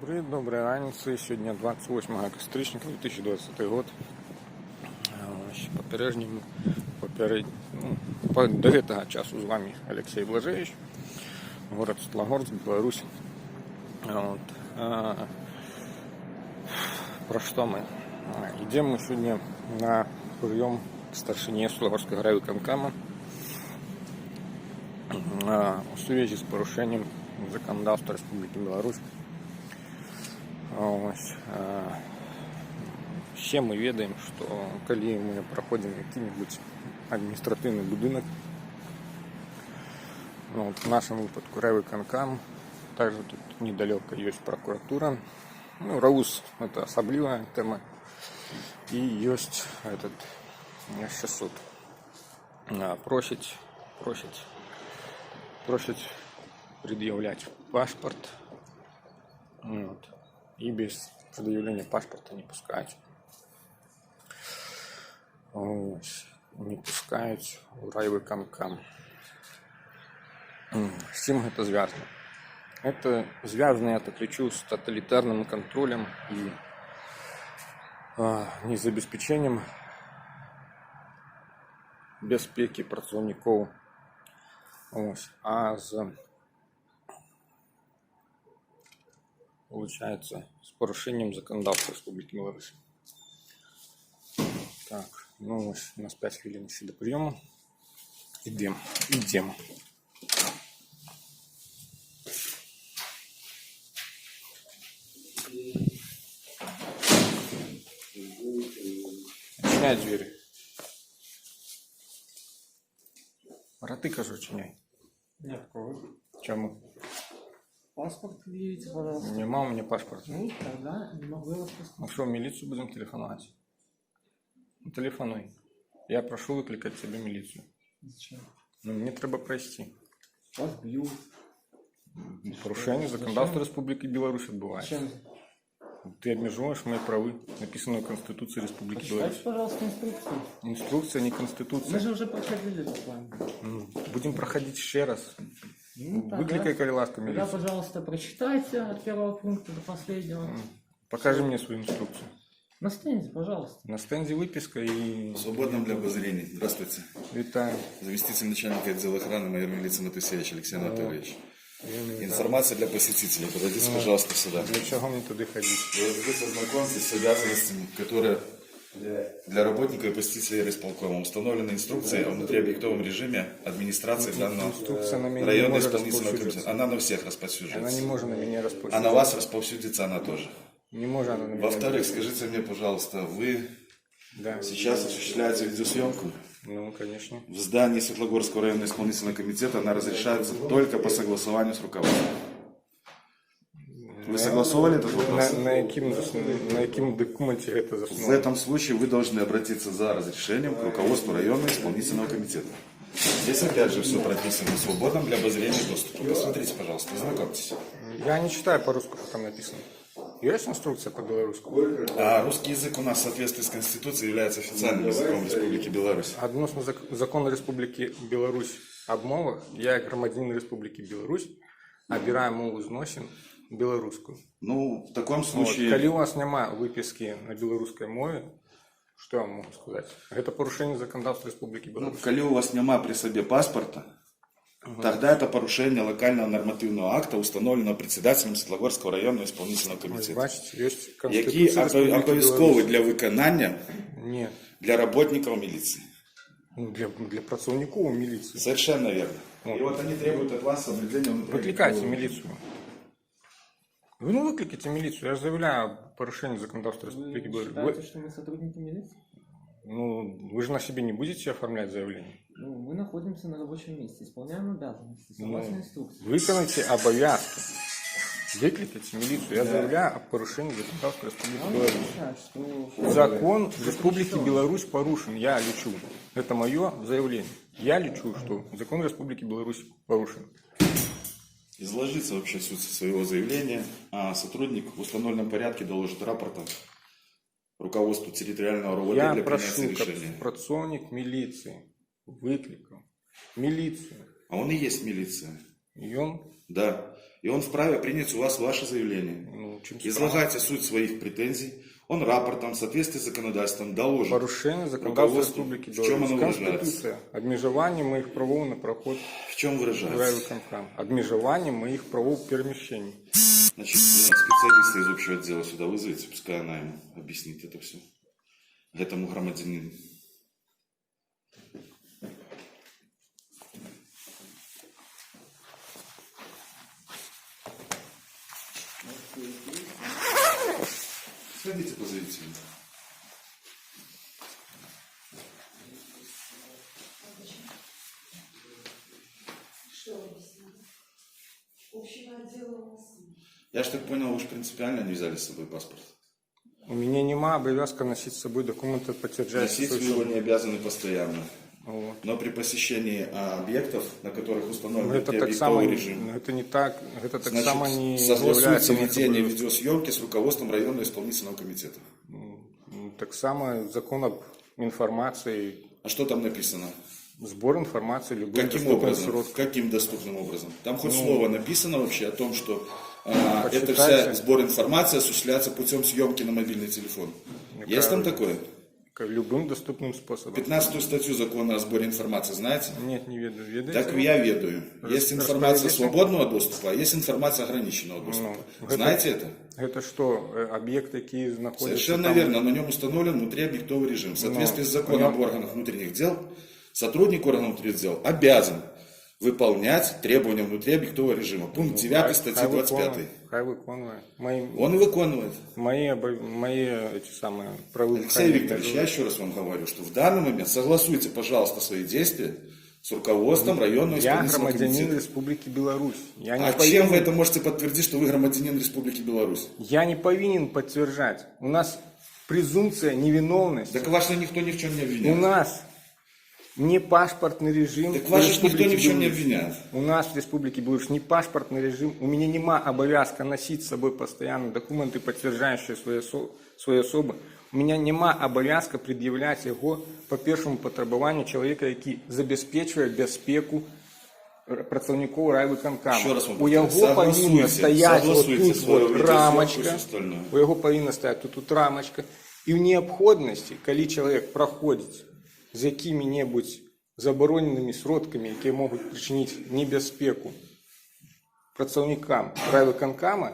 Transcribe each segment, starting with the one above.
Привет, доброй раницы. Сегодня 28 кастричника 2020 год. До этого часу з вами Алексей Блажевич, город Светлогорск, Беларусь. Про что мы? Идем мы сегодня на прием к старшине Светлогорского райвиконкома в связи с порушением законодательства Республики Беларусь. Все мы ведаем, что коли мы проходим какой-нибудь административный будинок, в нашем выпадку райвиконком, также тут недалеко есть прокуратура. РАУС — это особливая тема, и есть этот суд. Просить предъявлять паспорт, и без предъявления паспорта не пускать. Не пускають в райвиконком. З чим це зв'язано? Это зв'язано, я так лечу, с тоталитарным контролем и незабезпечением безпеки працівників. Получается, с порушением законодательства Республики Беларусь. Так, у нас 5 хвилин еще до приема. Идем. Очиняй двери. Вороты, кажу, очиняй. Нет, кого? Чему? Паспорт предъявите, пожалуйста. Нема у меня паспорта. Ну, тогда не могу я вас пустить. Ну что, в милицию будем телефоновать? Телефонуй. Я прошу выкликать тебе милицию. Зачем? Мне треба пройти. Вас бьют. Порушение законодательства Республики Беларусь отбывается. Зачем? Ты обмежуешь мои правы, написанную в Конституции Республики Беларусь. Почитайте, пожалуйста, инструкцию. Инструкция, не Конституция. Мы же уже проходили это с вами. Будем проходить еще раз. Ну, Выкликай, коли ласка, тогда, милицию. пожалуйста, прочитайте от первого пункта до последнего. Покажи мне свою инструкцию. На стенде, пожалуйста. На стенде выписка и... Свободным для обозрения. Здравствуйте. Витаю. Заместитель начальника отдела охраны майор милиции Матусевич Алексей Анатольевич. Информация для посетителей. Подойдите, пожалуйста, сюда. Для чего мне туда ходить? Вы ознакомьтесь с обязанностями, которые для работника и посетителей райисполкома установлены инструкцией о внутриобъектовом режиме администрации данного Инструкция на меня не района может исполнительного комитета. расповсюдиться. Она на всех расповсюдживается. Она не может на меня А расповсюдиться. на вас расповсюдится она тоже. Не может она на меня. Во-вторых, скажите мне, пожалуйста, вы Да. сейчас осуществляете видеосъемку? Ну, конечно. В здании Светлогорского районного исполнительного комитета она разрешается только по согласованию с руководством. Вы согласовали этот вопрос? На яким документе это В засновано? этом случае вы должны обратиться за разрешением к руководству районного исполнительного комитета. Здесь опять же все прописано в свободном для обозрения доступа. Посмотрите, пожалуйста, ознакомьтесь. Я не читаю по-русски, что там написано. Есть инструкция по-белорусски? А русский язык у нас в соответствии с Конституцией является официальным языком Республики Беларусь. Относно закону Республики Беларусь об мовах, я, як громадянин Республики Беларусь, обираю мову зносин белорусскую. Ну, в таком Коли случае... у вас нема выписки на белорусской мове, что я вам могу сказать? Это порушение законодательства Республики Ну, Беларусь. коли у вас нема при себе паспорта, тогда это порушение локального нормативного акта, установленного председателем Светлогорского районного исполнительного комитета. Бачите, есть Які Конституция Республики обов'язкові Беларусь. для виконання Нет. для работников милиции. Для працовников милиции. Совершенно верно. И вот они требуют от вас соблюдения... Выкликайте милицию. Вы выкликайте милицию. Я же заявляю о порушении законодательства Республики Вы Беларусь. считаете, что мы сотрудники милиции? Вы же на себе не будете оформлять заявление? Ну, мы находимся на рабочем месте, исполняем обязанности, согласно инструкции. Выполните обовязки. Выкликайте милицию. Я заявляю о порушении законодательства Республики Беларусь. Закон Республики Беларусь порушен. Я лечу. Это мое заявление. Я лечу, что закон Республики Беларусь порушен. Изложится вообще суть своего заявления, а сотрудник в установленном порядке доложит рапортом руководству территориального РОВД Я для прошу, принятия как решения. працовник милиции, выкликал милицию. А он и есть милиция. И он Да. И он вправе принять у вас ваше заявление. Ну, чим Излагайте суть своих претензий. Он рапортом в соответствии с законодательством доложит. порушення законодавства руководству. Республіки В чому Білорусь. воно виражається? Конституція. Обмежування моїх правов на проход В чем в выражается? райвиконкам. Обмежування моїх правов переміщень. Значит, специалиста из общего отдела сюда вызовите, пускай она ему объяснит это все. Этому громадянину. Сходите, позовите его. Что объяснить? Общего отдела у нас нет. Я же так понял, вы же принципиально не взяли с собой паспорт. У меня нема обовязка носить с собой документы, подтверждающие Носить вы его не обязаны постоянно. Вот. Но при посещении объектов, на которых установлен Это так само, объектовый режим, это не так, это так значит, само не согласуйте является моим ведение обовязком. видеосъемки с руководством районного исполнительного комитета. Так само закон об информации, А что там написано? сбор информации, любых Каким доступных образом? сроков. Каким доступным образом? Там хоть слово написано вообще о том, что это почитайте. вся сбор информации осуществляется путем съемки на мобильный телефон. Есть там такое? Любым доступным способом. 15-ю статью закона о сборе информации знаете? Нет, не ведаю. Ведаете? Так я ведаю. Есть информация распорядите. свободного доступа, а есть информация ограниченного доступа. Ну, Знаете это? Это что, объект, какие находятся Совершенно там? верно. На нем установлен внутриобъектовый режим. В соответствии с законом об органах внутренних дел, сотрудник органов внутренних дел обязан выполнять требования внутриобъектового режима. Пункт 9 статьи 25. Хай виконує. Мои Он и выполняет. эти самые правы. Алексей Викторович, я еще раз вам говорю, что в данный момент согласуйте, пожалуйста, свои действия с руководством районного Я исполнительного громадянин комитета. Республики Беларусь. Я не А повинен- чем вы это можете подтвердить, что вы громадянин Республики Беларусь? Я не повинен подтверждать. У нас презумпция невиновности. Так вас же никто ни в чем не У обвиняет. нас не пашпортный режим. Так вас же никто Республики ни в чем не Беларусь. обвиняет. У нас в Республике Беларусь не пашпортный режим. У меня нема обовязка носить с собой постоянно документы, подтверждающие свою особу. У меня нема обовязка пред'являти його по першому потребуванню чоловіка, який забезпечує безпеку працівників райвиконкаму. Ще раз вам У його повторю, повинна стояти согласуйте отут свою от відеозйомку рамочка. і все остальне. У його повинна стояти тут рамочка. І в необхідності, коли чоловік проходить з якими-небудь забороненими сродками, які можуть причинити небезпеку працівникам райвиконкама,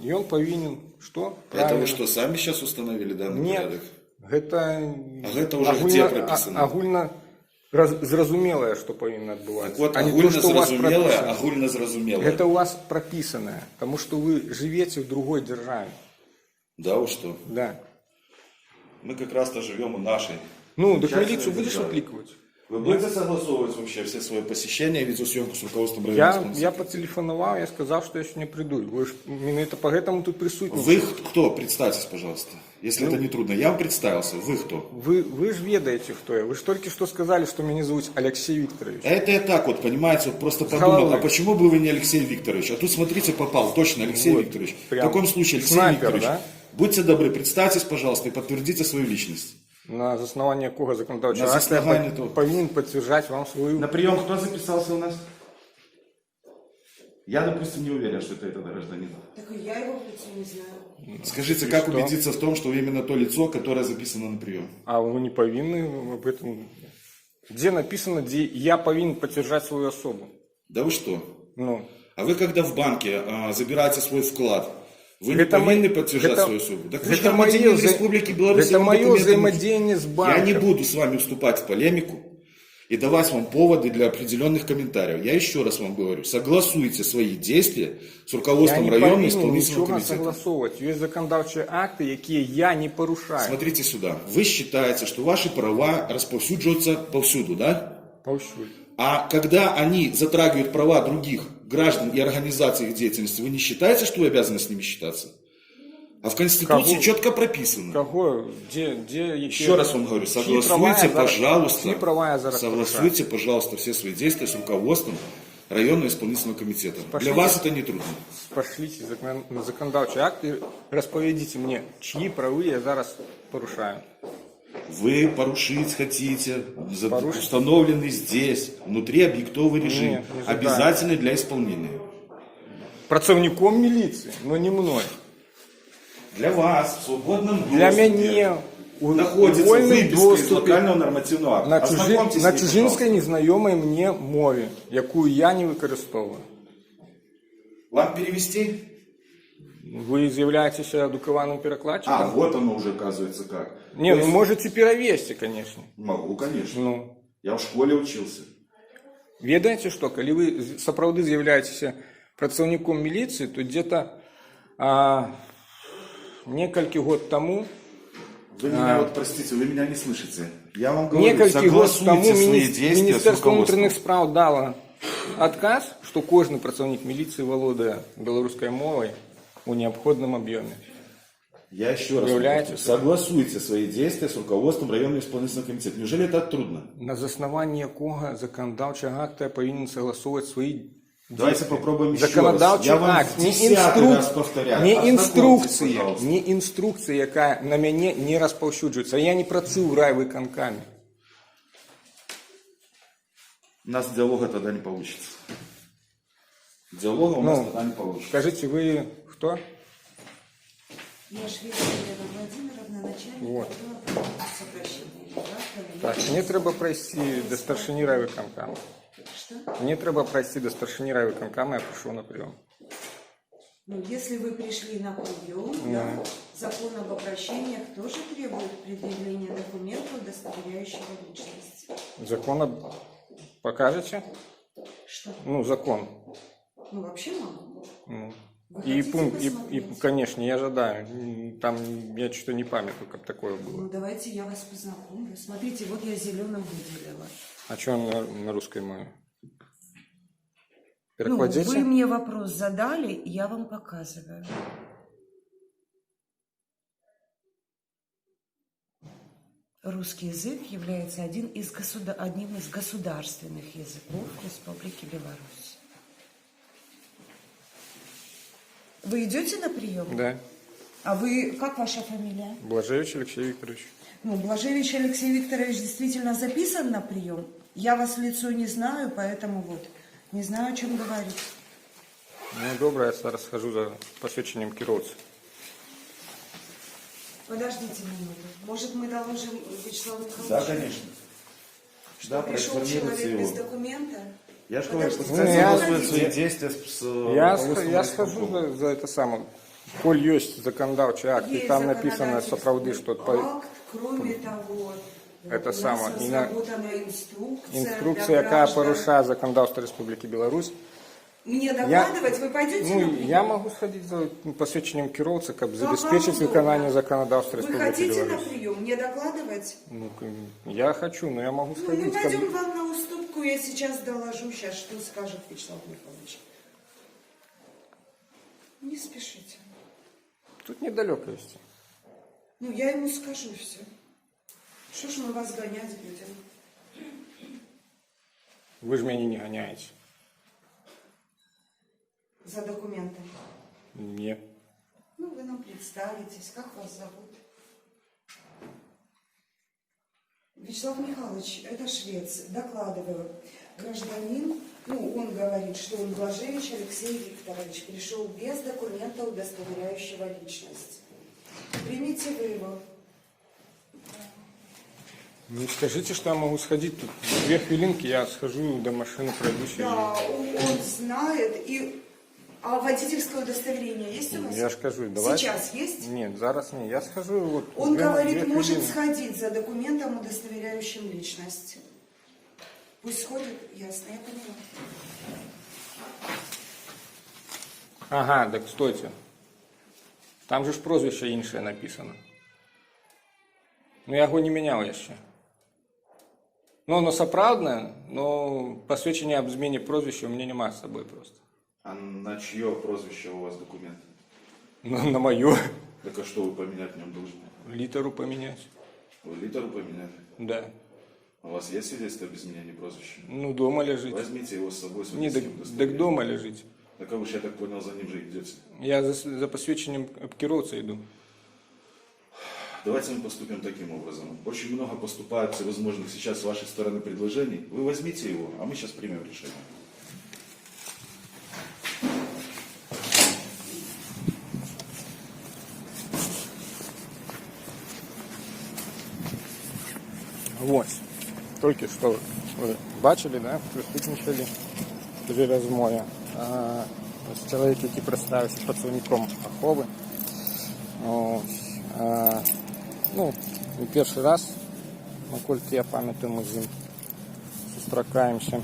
и он повинен что? Это вы что, сами сейчас установили данный Нет, порядок? это, А гэта уже где прописано? Агульно зразумелое, что повинно отбываться. Так вот, а не то, огульно что у вас зразумелое, прописано. огульно зразумелое. Это у вас прописанное, потому что вы живете в другой державе. Да, вы что? Да. Мы как раз-то живем у нашей. Ну, так Часть милицию будешь державы. отликивать? Вы будете согласовывать вообще все свои посещения, видеосъемку с руководством районного Я исполнительного? потелефоновал, я сказал, что я сегодня приду. Вы ж именно это поэтому тут присутствуете. Вы кто? Представьтесь, пожалуйста. Если это не трудно. Я вам представился. Вы кто? Вы же ведаете, кто я. Вы же только что сказали, что меня зовут Алексей Викторович. Это я так вот, понимаете, вот просто подумал, головы. а почему бы вы не Алексей Викторович? А тут, смотрите, попал, точно, Алексей Вот, Викторович. В прям таком случае, Алексей снайпер, Викторович, да? будьте добры, представьтесь, пожалуйста, и подтвердите свою личность. На основании какого законодательства На акта я основании того. повинен подтверждать вам свою... На прием кто записался у нас? Я, допустим, не уверен, что это этот гражданин. Так и я его в лицо не знаю. Скажите, И как что? убедиться в том, что вы именно то лицо, которое записано на прием? А вы не повинны об этом... Где написано, где я повинен подтверждать свою особу? Да вы что? Ну, А вы когда в банке забираете свой вклад, вы не Это повинны мо- подтверждать это- свою особу? Так вы же это гражданин мое вза- Республики Беларусь. это я вам мое документы не- взаимодействие с банком. Я не буду с вами вступать в полемику и давать вам поводы для определенных комментариев. Я еще раз вам говорю, согласуйте свои действия с Я руководством не районного повинен исполнительного нічого комитета. согласовывать. Есть законодавчие акты, які я не порушаю. Смотрите сюда. Вы считаете, что ваши права расповсюдживаются повсюду, да? Повсюду. А когда они затрагивают права других граждан и организаций их деятельности, вы не считаете, что вы обязаны с ними считаться? А в Конституции Кого? четко прописано. Кого? Где Еще раз вам говорю, согласуйте, пожалуйста, чьи права я зараз согласуйте, пожалуйста, все свои действия с руководством районного исполнительного комитета. Для Пошлите. вас это не трудно. Пошлите на законодавчий акт и розповідіть мені, чьи правы я зараз порушаю. Вы порушить хотите, Порушить. установленный здесь, внутри объектовый режим, Нет, не задаю. обязательный для исполнения. працовником милиции, но не мной. Для вас в свободном доступе Для меня находится вольний выписка из доступ локального нормативного акта. на, Ознакомьтесь на с ним, чужинській пожалуйста. незнайомій мені мові, яку я не використовую. Вам перевести? Ви з'являєтеся адукованим А, перекладчиком? вот оно уже оказывается как. Не, То ну есть- можете перевести, конечно. Могу, конечно. Ну, Я в школе учился. ведаеце што, калі вы сапраўды з'яўляецеся працаўніком міліцыі, то где-то некалькі год таму, Вы меня, вот простите, вы меня не слышите. Я вам говорю, некалькі год таму согласуйте свои действия с Міністэрства ўнутраных руководством. спраў дала адказ, што кожны працаўнік міліцыі валодае беларускай мовай у неабходным объеме. Я еще раз Являетесь? повторю, согласуйте свои действия с руководством районного исполнительного комитета. Неужели это трудно? На заснаванні якога заканадаўчага акта я павінен согласовывать свои Давайте попробуем еще раз. законодавчий Я вам акт, не, 10-й раз повторяю. не Ознакомьтесь, інструкція, пожалуйста. не інструкція, яка на мяне не распаўсюджуецца. Я не працую в райвыканкаме. У нас диалога тогда не получится. Диалога у нас Ну, тогда не получится. Скажите, вы кто? Я Шведова Елена Владимировна, начальник Вот. отдела сокращения редактора. Так, мне треба пройти до старшини райвиконкама. Что? Мне треба пройти до старшини райвиконкама, я пришел на прием. Ну, если вы пришли на прием, да, закон об обращениях тоже требует предъявления документа, удостоверяющего личность. Закон покажете? Что? Ну, закон. Ну, вообще могу. Ну. Вы И хотите пункт, и, посмотреть? конечно, я ожидаю. Там я что-то не памятаю, как такое было. Ну, давайте я вас познакомлю. Смотрите, вот я зеленым выделила. А что на русской мове? Ну, Перекладите? вы мне вопрос задали, я вам показываю. Русский язык является одним из государственных языков Республики Беларусь. Вы идете на прием? Да. А вы, как ваша фамилия? Блажевич Алексей Викторович. Ну, Блажевич Алексей Викторович действительно записан на прием. Я вас в лицо не знаю, поэтому вот, не знаю, о чем говорить. Ну, добре, я зараз схожу за посвідченням керовця. Подождите минуту. Может, мы доложим Вячеславу Михайловичу? Да, конечно. Что Да, пришел проинформируйте человек без его. документа? Я же говорю, Подождите, пускай Ну, я- согласует свои действия с Я руководством схожу райисполкома. за это самое. Коль есть законодавчий акт, и Есть там написано законодательный сапраўды, что акт, кроме того, Это у нас самое, и на- разработана инструкция, инструкция, для яка граждан. порушає законодавство Республики Беларусь. Мне докладывать? Вы пойдете на Ну, прием? я могу сходить за посвідченням керовця, как Как забеспечить вам виконання удобно. законодавства Вы Республики хотите на Беларусь. прием? Мне докладывать? Ну, я хочу, но я могу Ну, мы сходить. как пойдем бы. вам на уступку, я сейчас доложу, сейчас что скажет Вячеслав Михайлович. Не спешите. Тут недалеко есть. Ну, я ему скажу все. Что ж мы вас гонять будем? Вы же меня не гоняете. За документами. Нет. Ну, вы нам представитесь, как вас зовут? Вячеслав Михайлович, это швец, докладываю. Гражданин, ну, он говорит, что он Блажевич Алексей Викторович пришел без документа, удостоверяющего личность. Примите вы его. Ну, скажите, что я могу сходить. Тут 2 хвилинки, я схожу до машины, пройдусь. Да, он знает. А водительское удостоверение есть у вас? Я ж кажу, давай. Сейчас есть? Нет, зараз не. Я схожу. Вот, Он говорит, 2 может хвилины. сходить за документом, удостоверяющим личность. Пусть сходит, ясно, я поняла. Ага, так стойте. Там же ж прозвище інше написано. Ну, я його не міняв ще. Ну, воно сапраўдне, но посвідчення об зміні прозвища у мене немає з собою просто. А на чье прозвище у вас документ? Ну, на мою Так а что вы поменять в нем должны? літеру поміняти. Вы литеру поменяли? Да. У вас есть свидетельство об изменении прозвища? Ну, дома лежить. Возьмите его с собой. с Ні, так, водительским так удостоверением. дома лежить. Так а вы же, я так понял, за ним же идете. Я за посвідченням об керовця йду. Давайте мы поступим таким образом. Очень много поступает всевозможных сейчас с вашей стороны предложений. Вы возьмите его, а мы сейчас примем решение. Ось. Тільки що ви бачили, да? Присутничали при розмові. Ось чоловік, який представився працівником Ахови. Ось. Ну, не перший раз, наскільки я пам'ятаю, ми з ним зустрічаємося.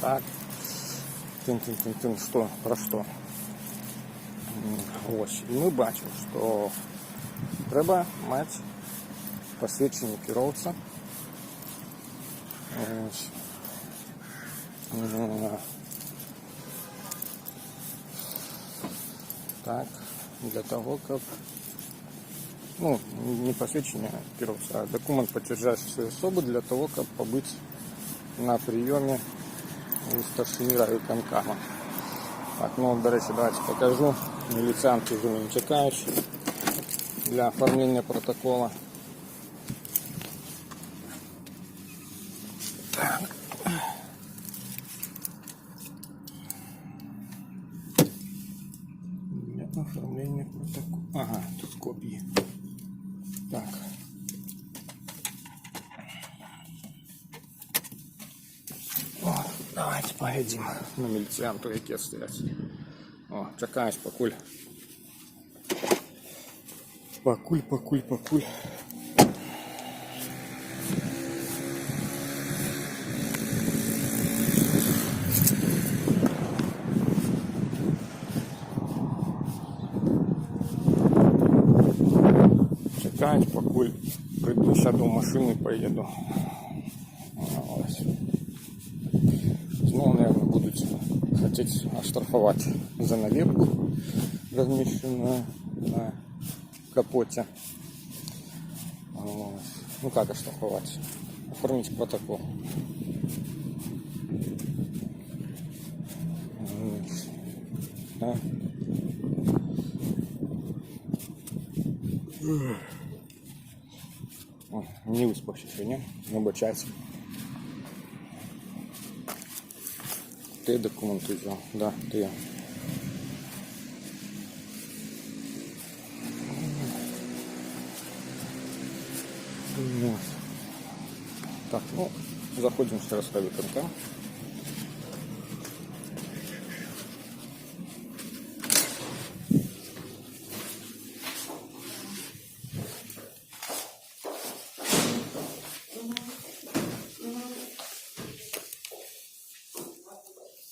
Так. Що? Про що? Ось. І ми бачимо, що треба мати посвідчення керівця. Ось. Так, для того, как, ну, не посвящение керовца, а документ, подтверждающий свою особу, для того, как побыть на приеме у старшини райвиконкама. Так, ну, до речі, давайте покажу. Міліціанти вже не чекають для оформлення протокола. Так. Для оформлення протокола. Ага, тут копії. Так. О, давайте поїдемо на міліціанту, які стоять. О, чекаюсь, покуль. Покуль. Чекають, покуль прийду, сяду в машину і поїду. Ось. Знову, мабуть, будуть хотіти оштрафувати за наліпку, розміщену на капоте. Ну как оштрафовать? Оформить протокол. Да. О, не выспавшись сегодня, вибачайся. Ты документы взял? Да, ты. Так, ну, заходим в Старостове КНК.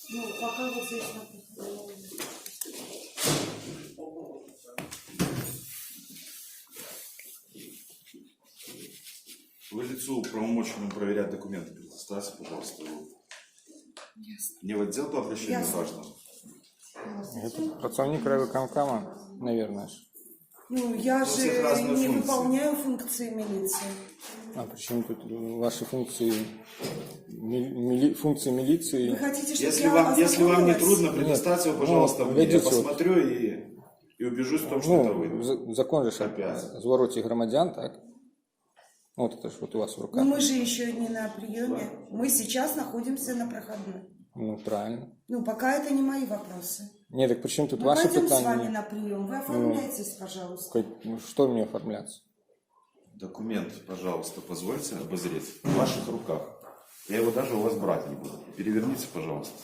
Ну, пока вот здесь Вы лицу правомочному проверять документы предоставьте, пожалуйста. Не в отдел по обращению Ясно. граждан. Это pracownik райвиконкама, наверное. Ну, я У всех разные же не функции. выполняю функции милиции. А почему тут ваши функции, функции милиции? Вы хотите, чтобы Если я если вам не ознакомилась? трудно, предоставьте его, пожалуйста, ну, мне. Я ведите вот. посмотрю и убежусь в том, что это вы. Ну, закон же Обязан. о звороте громадян, так? Вот это же вот у вас в руках. Но мы же еще не на приеме. Мы сейчас находимся на проходной. Ну, правильно. Ну, пока это не мои вопросы. Нет, так почему тут Мы ваши пойдем с вами питания? на прием. Вы оформляйтесь, пожалуйста. Ну, что мне оформляться? Документ, пожалуйста, позвольте обозреть. В ваших руках. Я его даже у вас брать не буду. Переверните, пожалуйста.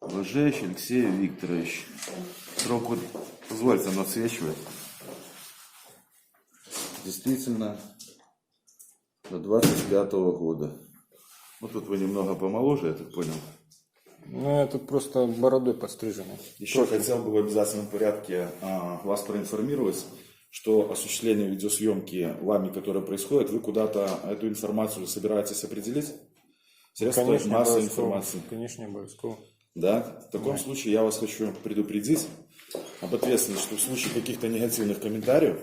Блажевич Алексей Викторович. Срок, вот, позвольте, оно отсвечивает. Действительно, до 25-го года. Ну, тут вы немного помоложе, я так понял. Ну, я тут просто бородой постриженный. Еще хотел бы в обязательном порядке вас проинформировать, что осуществление видеосъемки вами, которое происходит, вы куда-то эту информацию собираетесь определить? Средства массовой информации. Конечно, обовязково. Да? В таком случае я вас хочу предупредить об ответственности, что в случае каких-то негативных комментариев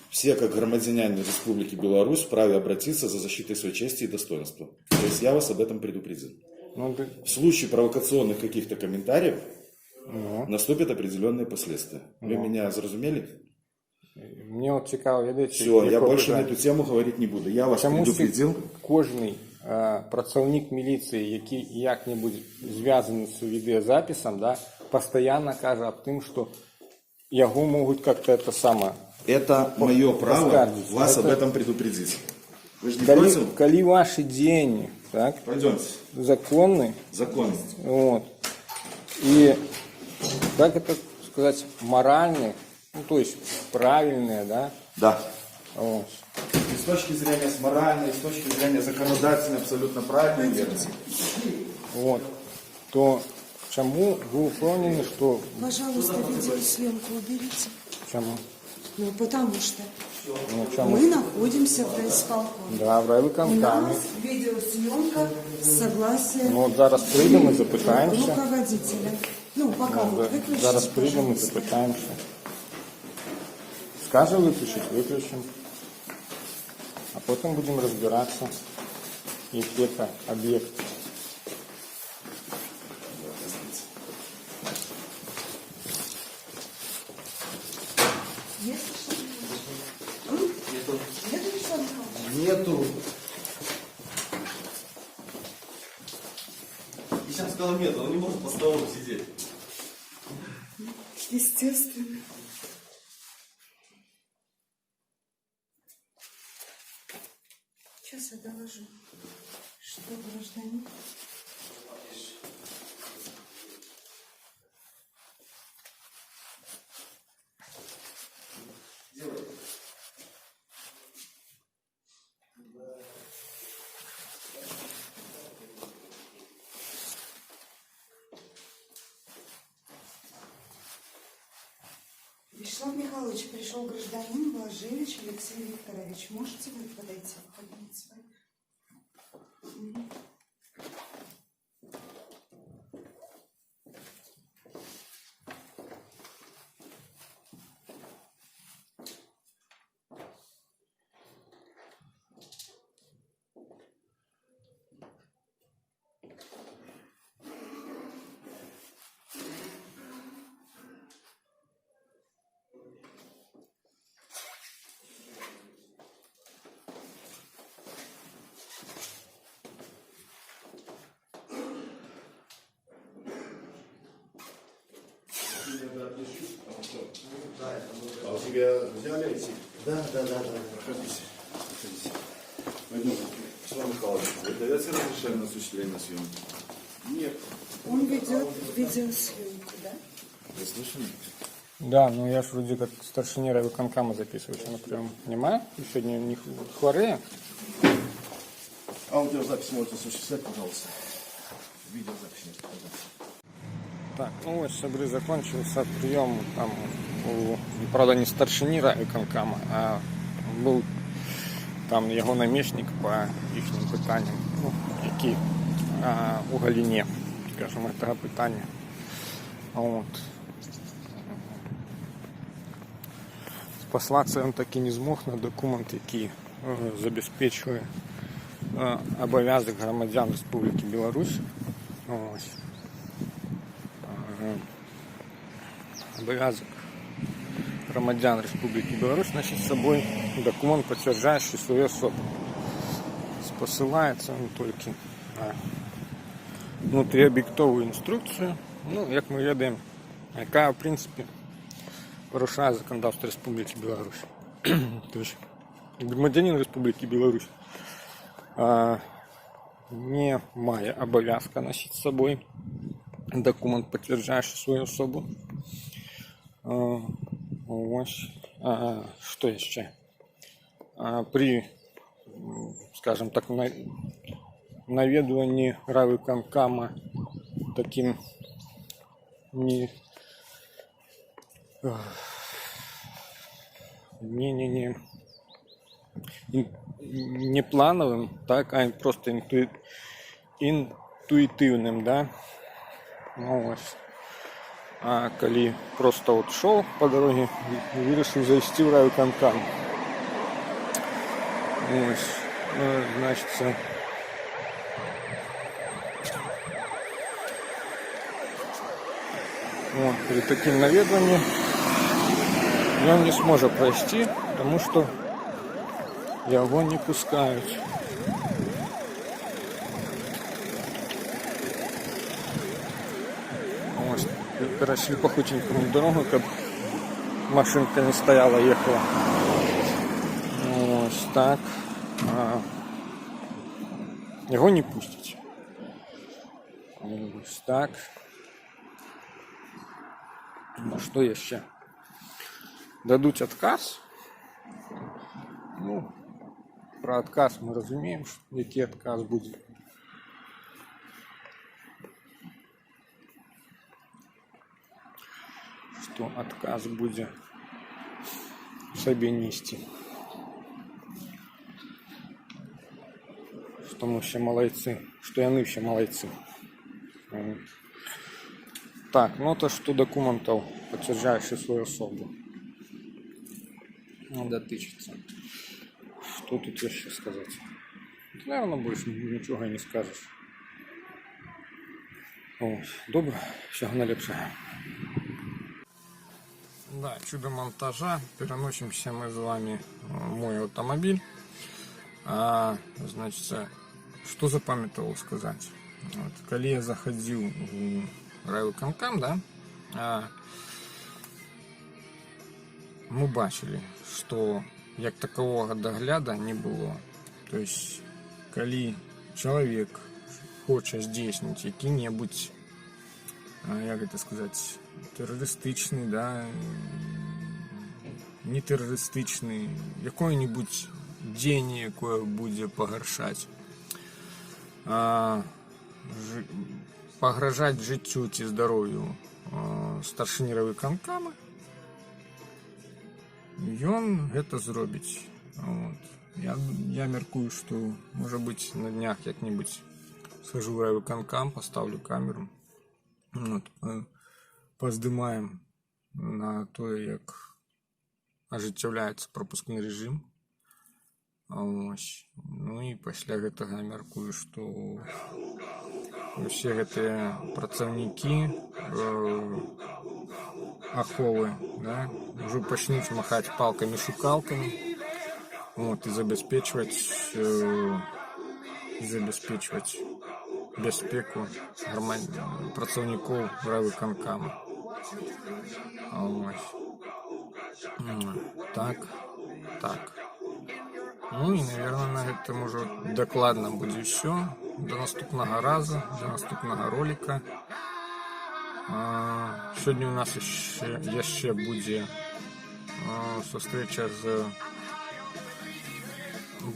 все, как громадяне Республики Беларусь, вправе обратиться за защитой своей чести и достоинства. То есть я вас об этом предупредил. Ну, ты... В случае провокационных каких-то комментариев наступят определенные последствия. Вы меня зрозумели? Мне вот цікаво, видите, Все, я больше на эту тему говорить не буду. Я вас Чому предупредил. кожний працівник міліції, який як-небудь зв'язаний з відеозаписом, да, постійно каже об тим, що его могут как-то это самое. Это мое право оскорбить. вас об Это- этом предупредить. Вы же не Коли, против? коли ваши деньги, так, Пойдемте. законны, Закон. вот, и, как это сказать, моральные, ну, то есть правильные, да, Да. вот. И с точки зрения моральной, и с точки зрения законодательной, абсолютно правильно и верно. Вот, то чему вы упевнены, что Пожалуйста, видеосъемку уберите. чему? Ну, потому что Ну, чему? мы находимся в райисполкоме. Да, в У райвиконкамі. нас видеосъемка с согласия Ну, от зараз прийдемо і запитаємося. руководителя. Ну, пока вот выключите, Зараз прийдемо і пожалуйста. запитаємося. Скаже виключить, виключимо. А потім будемо розбиратися, який це об'єкт. Есть что-нибудь? Нету. Нету Вячеслава Михайловича? Нету. И сейчас сказал нет, он не может по столу сидеть. Естественно. Сейчас я доложу, что гражданин... Вячеслав Михайлович, пришел гражданин Блажевич Алексей Викторович. Можете вы подойти, поднять свой? Мгм. А у тебя взяли эти? Да. Проходите. Пойдем. Вячеслав Михайлович, вы даете разрешение на осуществление съемки? Нет. Он ведет видеосъемку, да? Вы слышали? Да, ну я ж вроде как старшині райвиконкама записываюся на прийом. Немає? І сьогодні не хворіє? Аудиозапись можете осуществлять, пожалуйста. Видеозапись нет, пожалуйста. Так, ну ось собри закончився прийом там у, правда, не старшині райвиконкама, а був там його намісник по їхнім питанням, ну, які у галіні, скажімо, того питання. От. Спослатися він таки не змог на документ, який забезпечує обов'язок громадян Республіки Білорусь. Ось. Обов'язок громадян Республики Беларусь носить с собой документ, подтверждающий свою особу. Посылается он только на внутріоб'єктову інструкцію, ну, як ми ведаємо, яка, в принципі, порушає законодавство Республики Беларусь. Тобто, громадянин Республики Беларусь не має обов'язка носить с собой документ, подтверждающий свою особу. Ось. Что еще? При, скажем так, наведывании райвиконкама таким не плановым, так, а просто интуитивным, да. Ну, ось. А коли просто от шел по дороге і вирішив зайти в райвиконкам. Ось, ну, значить, вот, при таким наведыванием он не сможет пройти, потому что его не пускают. Ось, перейшли по хутенькому дорогу, машинка не стояла, ехала. Ось так. Його не пустять. Ось так. Ну, что еще? Дадут отказ. Ну, про отказ мы разумеем, який отказ будет. Что отказ будет себе нести. Что мы все молодцы. Что яны все молодцы. Так, ну то что документов, подтверждающих свою особу. Надо тычиться. Что тут еще сказать? Ты, наверное, больше ничего не скажешь. Ось, добре, всього найлепшого. Да, чудо монтажа. Переносимся мы с вами в мой автомобиль. Значит, что запамятовал сказать? Вот, когда я заходил в райвиконком, да, мы бачили, что як такового догляда не было. То есть, коли человек хоче здійснити який-небудь, як это сказать, терористичний, да, не терористичний, якое-нибудь діяння, яке буде погоршати, погрожать життю чи здоров'ю старшині райвиконкама, ён гэта зробіць. Вот. Я мяркую, что, может быть, на днях як-нибудь схожу в райвиконкам, поставлю камеру, вот, поздымаем на то, як ажыццяўляецца пропускны режим. Ось. Ну і пасля гэтага я мяркую, што усе гэтыя працаўнікі аховы, да, ўжо пачнуць махаць палкамі-шукалкамі, вот, і забяспечваць бяспеку працаўнікоў райвиконкама. Ось. Так. Ну и, наверное, на этом уже докладно будет все. До наступного разу, до наступного ролика. Сегодня у нас еще будет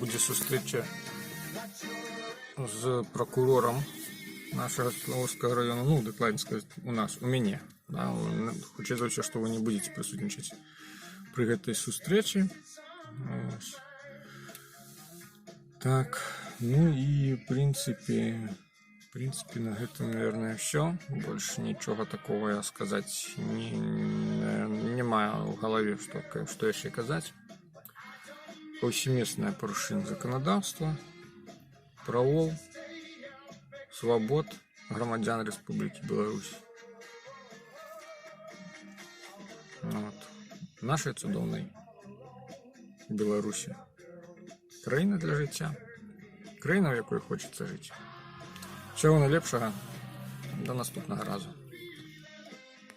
встреча с прокурором нашего Славутского района. Ну, докладно сказать, у меня. Да, хочется вообще, что вы не будете присутствовать при этой встрече. Так, ну и в принципе на этом, наверное, все. Больше ничего такого я сказать не маю в голове, что еще сказать. Повсеместное порушение законодавства, правов, свобод громадян Республики Беларусь. Вот. Нашей цудовной Беларусі. Країна для життя. Країна, в якій хочеться жити. Всього найлепшого. До наступного разу.